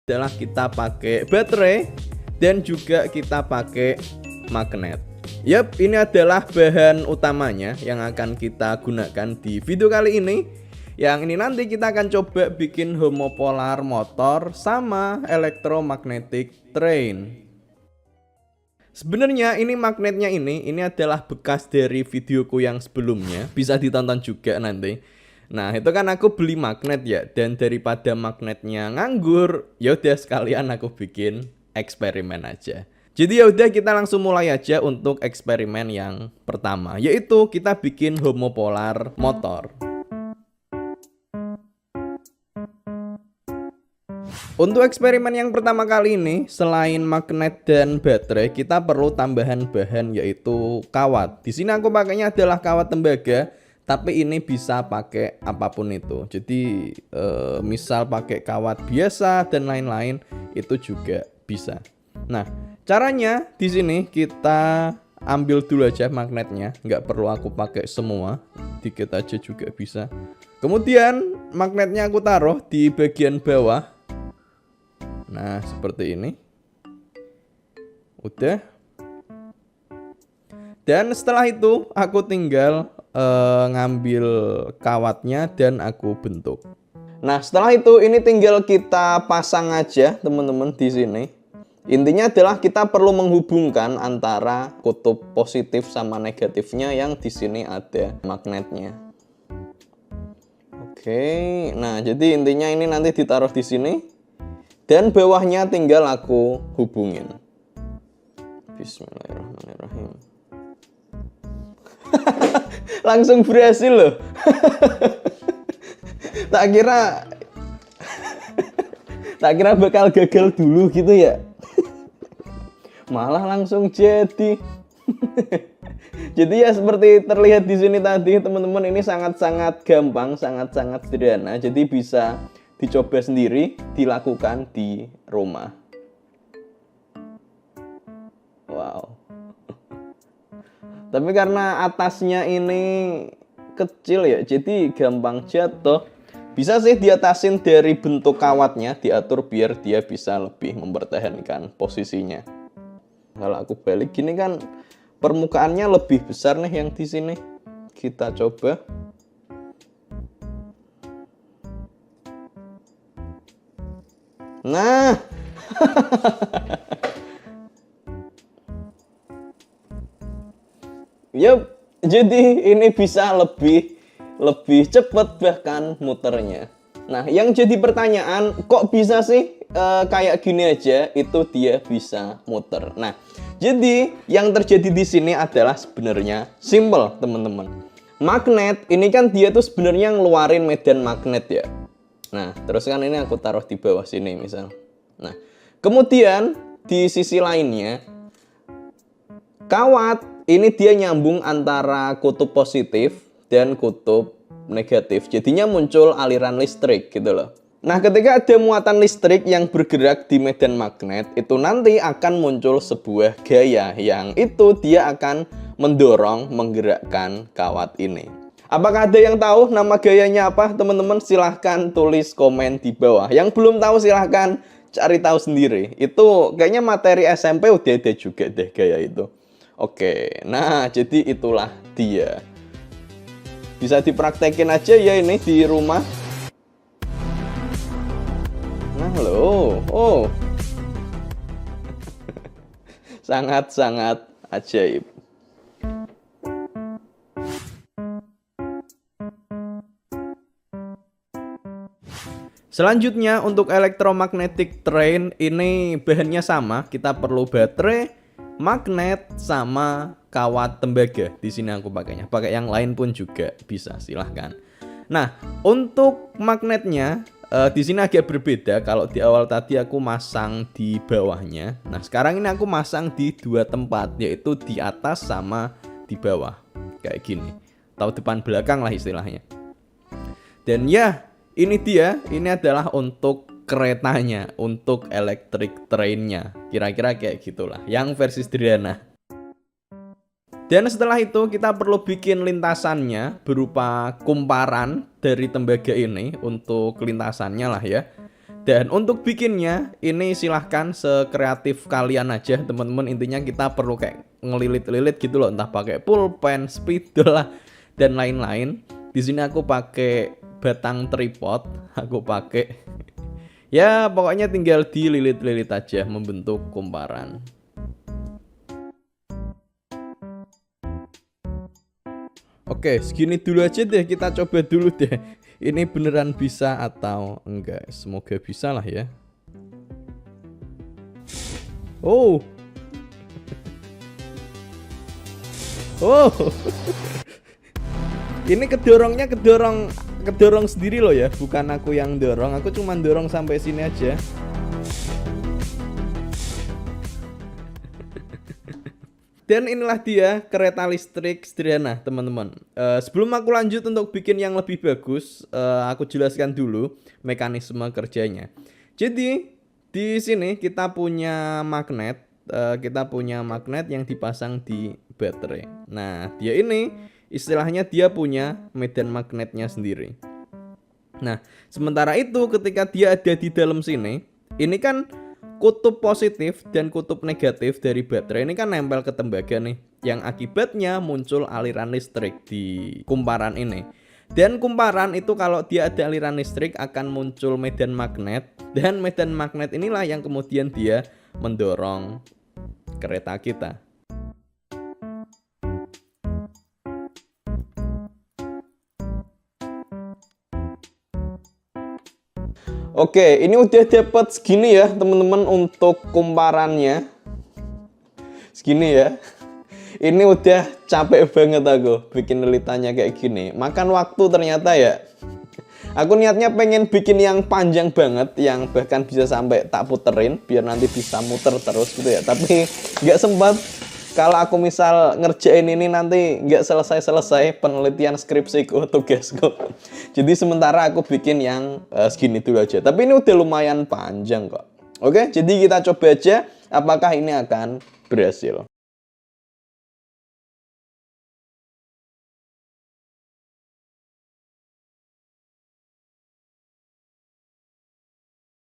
adalah kita pakai baterai dan juga kita pakai magnet. Yap, ini adalah bahan utamanya yang akan kita gunakan di video kali ini. Yang ini nanti kita akan coba bikin homopolar motor sama electromagnetic train. Sebenarnya ini magnetnya ini adalah bekas dari videoku yang sebelumnya, bisa ditonton juga nanti. Nah, itu kan aku beli magnet ya, dan daripada magnetnya nganggur, ya udah sekalian aku bikin eksperimen aja. Jadi ya udah kita langsung mulai aja untuk eksperimen yang pertama, yaitu kita bikin homopolar motor. Untuk eksperimen yang pertama kali ini, selain magnet dan baterai, kita perlu tambahan bahan yaitu kawat. Di sini aku pakainya adalah kawat tembaga, tapi ini bisa pakai apapun itu. Jadi misal pakai kawat biasa dan lain-lain itu juga bisa. Nah, caranya di sini kita ambil dulu aja magnetnya, nggak perlu aku pakai semua, dikit aja juga bisa. Kemudian magnetnya aku taruh di bagian bawah. Nah, seperti ini. Udah. Dan setelah itu aku tinggal ngambil kawatnya dan aku bentuk. Nah, setelah itu ini tinggal kita pasang aja, teman-teman, di sini. Intinya adalah kita perlu menghubungkan antara kutub positif sama negatifnya yang di sini ada magnetnya. Oke. Nah, jadi intinya ini nanti ditaruh di sini. Dan bawahnya tinggal aku hubungin. Bismillahirrahmanirrahim. Langsung berhasil loh. Tak kira bakal gagal dulu gitu ya. Malah langsung jadi. Jadi ya seperti terlihat di sini tadi, teman-teman, ini sangat-sangat gampang, sangat-sangat sederhana. Jadi bisa dicoba sendiri, dilakukan di rumah. Wow. Tapi karena atasnya ini kecil ya, jadi gampang jatuh. Bisa sih diatasin dari bentuk kawatnya, diatur biar dia bisa lebih mempertahankan posisinya. Kalau aku balik gini kan permukaannya lebih besar nih yang di sini. Kita coba. Nah. Yup, jadi ini bisa lebih cepat bahkan muternya. Nah, yang jadi pertanyaan, kok bisa sih kayak gini aja itu dia bisa muter. Nah, jadi yang terjadi di sini adalah sebenarnya simple, teman-teman. Magnet ini kan dia tuh sebenarnya ngeluarin medan magnet ya. Nah, terus kan ini aku taruh di bawah sini misal. Nah, kemudian di sisi lainnya, kawat ini dia nyambung antara kutub positif dan kutub negatif. Jadinya muncul aliran listrik gitu loh. Nah, ketika ada muatan listrik yang bergerak di medan magnet, itu nanti akan muncul sebuah gaya yang itu dia akan mendorong, menggerakkan kawat ini. Apakah ada yang tahu nama gayanya apa, teman-teman? Silahkan tulis komen di bawah. Yang belum tahu silahkan cari tahu sendiri. Itu kayaknya materi SMP udah ada juga deh gaya itu. Oke, nah jadi itulah dia. Bisa dipraktekin aja ya ini di rumah. Nah loh, oh. Sangat-sangat ajaib. Selanjutnya untuk electromagnetic train ini bahannya sama, kita perlu baterai, magnet sama kawat tembaga. Di sini aku pakainya. Pakai yang lain pun juga bisa, silahkan. Nah, untuk magnetnya di sini agak berbeda. Kalau di awal tadi aku masang di bawahnya. Nah, sekarang ini aku masang di dua tempat, yaitu di atas sama di bawah. Kayak gini. Atau depan belakang lah istilahnya. Dan ya, ini dia, ini adalah untuk keretanya, untuk electric trainnya. Kira-kira kayak gitulah, yang versi sederhana. Dan setelah itu kita perlu bikin lintasannya berupa kumparan dari tembaga ini untuk lintasannya lah ya. Dan untuk bikinnya ini silahkan sekreatif kalian aja teman-teman. Intinya kita perlu kayak ngelilit-lilit gitu loh, entah pakai pulpen, spidol lah dan lain-lain. Di sini aku pakai batang tripod, aku pakai ya pokoknya tinggal dililit-lilit aja membentuk kumparan. Oke, segini dulu aja deh, kita coba dulu deh. Ini beneran bisa atau enggak? Semoga bisa lah ya. Oh. Oh. Ini kedorong sendiri loh ya, bukan aku yang dorong. Aku cuma dorong sampai sini aja. Dan inilah dia kereta listrik sederhana teman-teman. Sebelum aku lanjut untuk bikin yang lebih bagus, aku jelaskan dulu mekanisme kerjanya. Jadi di sini kita punya magnet, yang dipasang di baterai. Nah dia ini istilahnya dia punya medan magnetnya sendiri. Nah sementara itu ketika dia ada di dalam sini, ini kan kutub positif dan kutub negatif dari baterai ini kan nempel ke tembaga nih, yang akibatnya muncul aliran listrik di kumparan ini. Dan kumparan itu kalau dia ada aliran listrik akan muncul medan magnet, dan medan magnet inilah yang kemudian dia mendorong kereta kita. Oke, ini udah dapat segini ya teman-teman untuk kumparannya. Segini ya. Ini udah capek banget aku bikin lilitannya kayak gini. Makan waktu ternyata ya. Aku niatnya pengen bikin yang panjang banget, yang bahkan bisa sampai tak puterin biar nanti bisa muter terus gitu ya. Tapi nggak sempat. Kalau aku misal ngerjain ini nanti nggak selesai-selesai penelitian skripsiku, tugasku. Jadi sementara aku bikin yang segini dulu aja. Tapi ini udah lumayan panjang kok. Oke, jadi kita coba aja apakah ini akan berhasil.